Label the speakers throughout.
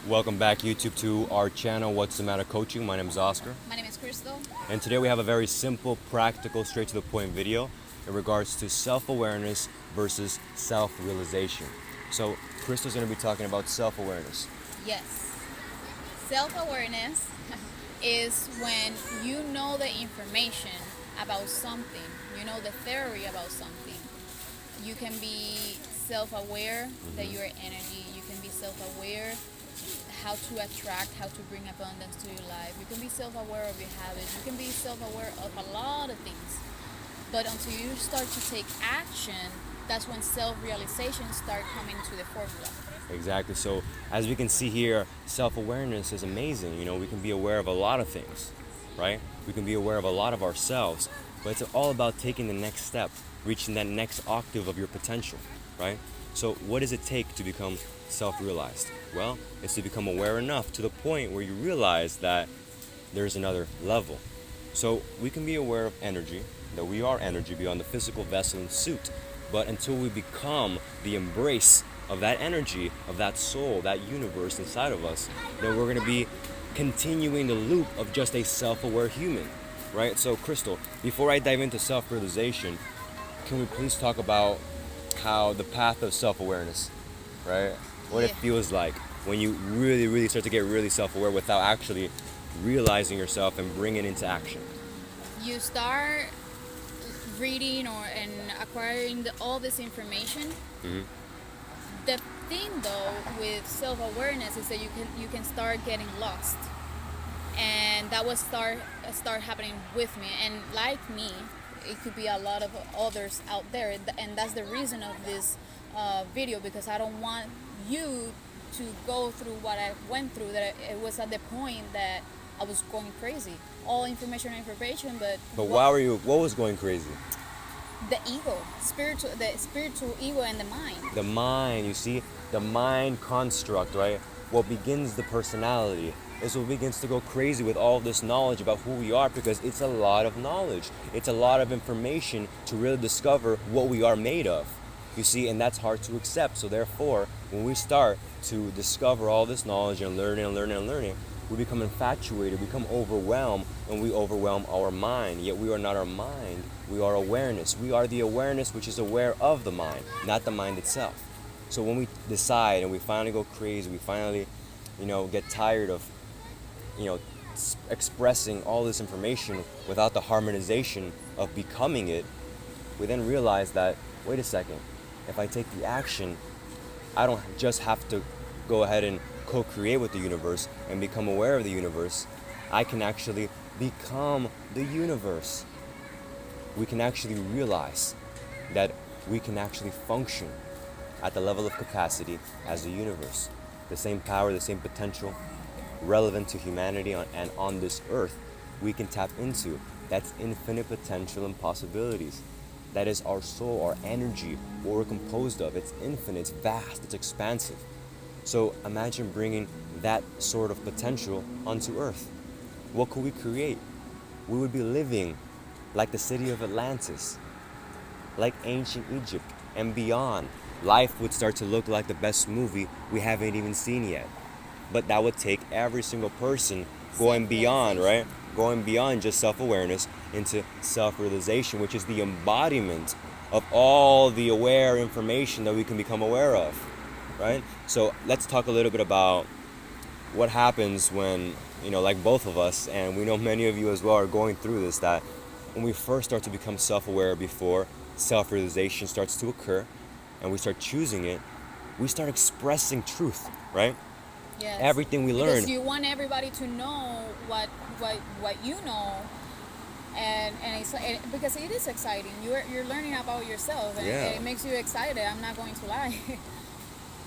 Speaker 1: Welcome back, YouTube, to our channel, What's the Matter Coaching. My name is Oscar.
Speaker 2: My name is Crystal.
Speaker 1: And today we have a very simple, practical, straight to the point video in regards to self-awareness versus self-realization. So Crystal's going to be talking about self-awareness.
Speaker 2: Yes. Self-awareness is when you know the information about something, you know the theory about something. You can be self-aware that you're energy. You can be self-aware how to attract, how to bring abundance to your life. You can be self-aware of your habits. You can be self-aware of a lot of things. But until you start to take action, that's when self-realization start coming to the formula.
Speaker 1: Exactly. So as we can see here, self-awareness is amazing. You know, we can be aware of a lot of things, right? We can be aware of a lot of ourselves, but it's all about taking the next step, reaching that next octave of your potential, right? So what does it take to become self-realized? Well, it's to become aware enough to the point where you realize that there's another level. So we can be aware of energy, that we are energy beyond the physical vessel and suit, but until we become the embrace of that energy, of that soul, that universe inside of us, then we're going to be continuing the loop of just a self-aware human, right? So Crystal, before I dive into self-realization, can we please talk about how the path of self-awareness, right? What it feels like when you really start to get really self-aware without actually realizing yourself and bring it into action.
Speaker 2: You start reading and acquiring all this information. The thing though with self-awareness is that you can start getting lost, and that was start happening with me, and like me, it could be a lot of others out there, and that's the reason of this video, because I don't want you to go through what I went through. That it was at the point that I was going crazy. All information, but
Speaker 1: why were you? What was going crazy?
Speaker 2: The ego, the spiritual ego, and the mind.
Speaker 1: The mind, you see, the mind construct, right? What begins the personality is what begins to go crazy with all this knowledge about who we are, because it's a lot of knowledge. It's a lot of information to really discover what we are made of. You see, and that's hard to accept. So therefore, when we start to discover all this knowledge and learning, we become infatuated, we become overwhelmed, and we overwhelm our mind. Yet we are not our mind, we are awareness. We are the awareness which is aware of the mind, not the mind itself. So when we decide and we finally go crazy, we finally, get tired of, expressing all this information without the harmonization of becoming it, we then realize that, wait a second, if I take the action, I don't just have to go ahead and co-create with the universe and become aware of the universe. I can actually become the universe. We can actually realize that we can actually function at the level of capacity as the universe. The same power, the same potential relevant to humanity and on this earth, we can tap into. That's infinite potential and possibilities. That is our soul, our energy, what we're composed of. It's infinite, it's vast, it's expansive. So imagine bringing that sort of potential onto Earth. What could we create? We would be living like the city of Atlantis, like ancient Egypt and beyond. Life would start to look like the best movie we haven't even seen yet. But that would take every single person going beyond, right? Going beyond just self-awareness into self-realization, which is the embodiment of all the aware information that we can become aware of, right? So let's talk a little bit about what happens when, like both of us, and we know many of you as well are going through this, that when we first start to become self-aware before self-realization starts to occur and we start choosing it, we start expressing truth, right?
Speaker 2: Yes.
Speaker 1: Everything we learn.
Speaker 2: Because you want everybody to know what you know, and because it is exciting. You're learning about yourself, and it makes you excited. I'm not going to lie.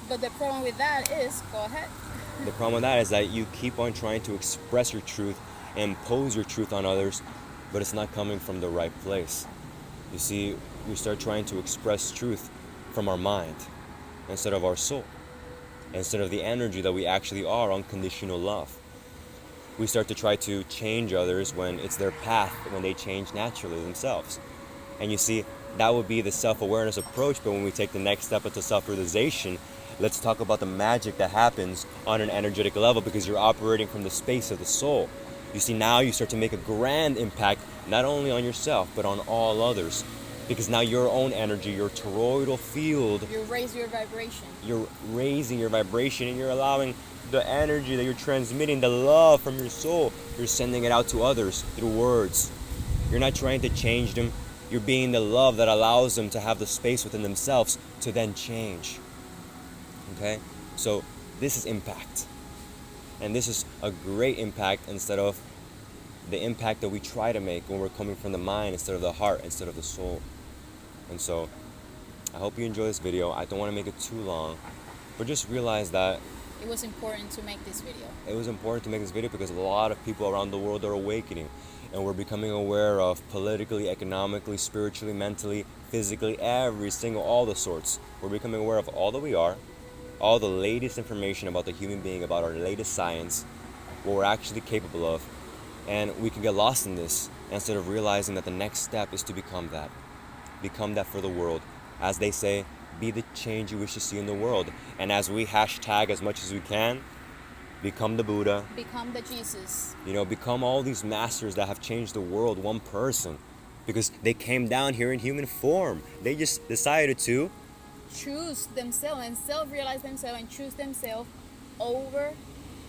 Speaker 2: But the problem with that is, go ahead.
Speaker 1: The problem with that is that you keep on trying to express your truth and impose your truth on others, but it's not coming from the right place. You see, we start trying to express truth from our mind instead of our soul, instead of the energy that we actually are, unconditional love. We start to try to change others when it's their path, when they change naturally themselves. And you see, that would be the self-awareness approach, but when we take the next step into self-realization, Let's talk about the magic that happens on an energetic level because you're operating from the space of the soul. You see, now you start to make a grand impact, not only on yourself, but on all others. Because now your own energy, your toroidal field,
Speaker 2: You raise your vibration.
Speaker 1: you're raising your vibration and you're allowing the energy that you're transmitting, the love from your soul, you're sending it out to others through words. You're not trying to change them. You're being the love that allows them to have the space within themselves to then change. Okay? So this is impact. And this is a great impact instead of the impact that we try to make when we're coming from the mind instead of the heart, instead of the soul. And so I hope you enjoy this video. I don't want to make it too long, but just realize that
Speaker 2: It was important to make this video.
Speaker 1: it was important to make this video because a lot of people around the world are awakening and we're becoming aware of politically, economically, spiritually, mentally, physically, all the sorts. We're becoming aware of all that we are, all the latest information about the human being, about our latest science, what we're actually capable of, and we can get lost in this instead of realizing that the next step is to become that for the world. As they say, be the change you wish to see in the world. And as we hashtag as much as we can, become the Buddha,
Speaker 2: Become the Jesus.
Speaker 1: become all these masters that have changed the world one person, because they came down here in human form. They just decided to
Speaker 2: Choose themselves and self-realize themselves and choose themselves over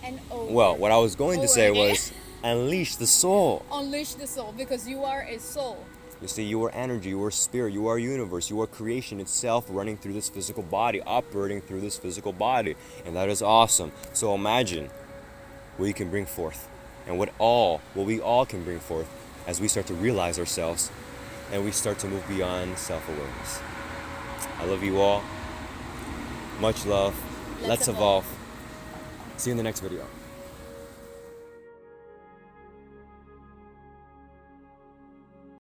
Speaker 2: and over.
Speaker 1: well, what I was going to
Speaker 2: Over
Speaker 1: say
Speaker 2: again.
Speaker 1: was unleash the soul.
Speaker 2: Unleash the soul, because you are a soul.
Speaker 1: You see, you are energy, you are spirit, you are universe, you are creation itself running through this physical body, operating through this physical body. And that is awesome. So imagine what you can bring forth and what we all can bring forth as we start to realize ourselves and we start to move beyond self-awareness. I love you all. Much love. Let's evolve. See you in the next video.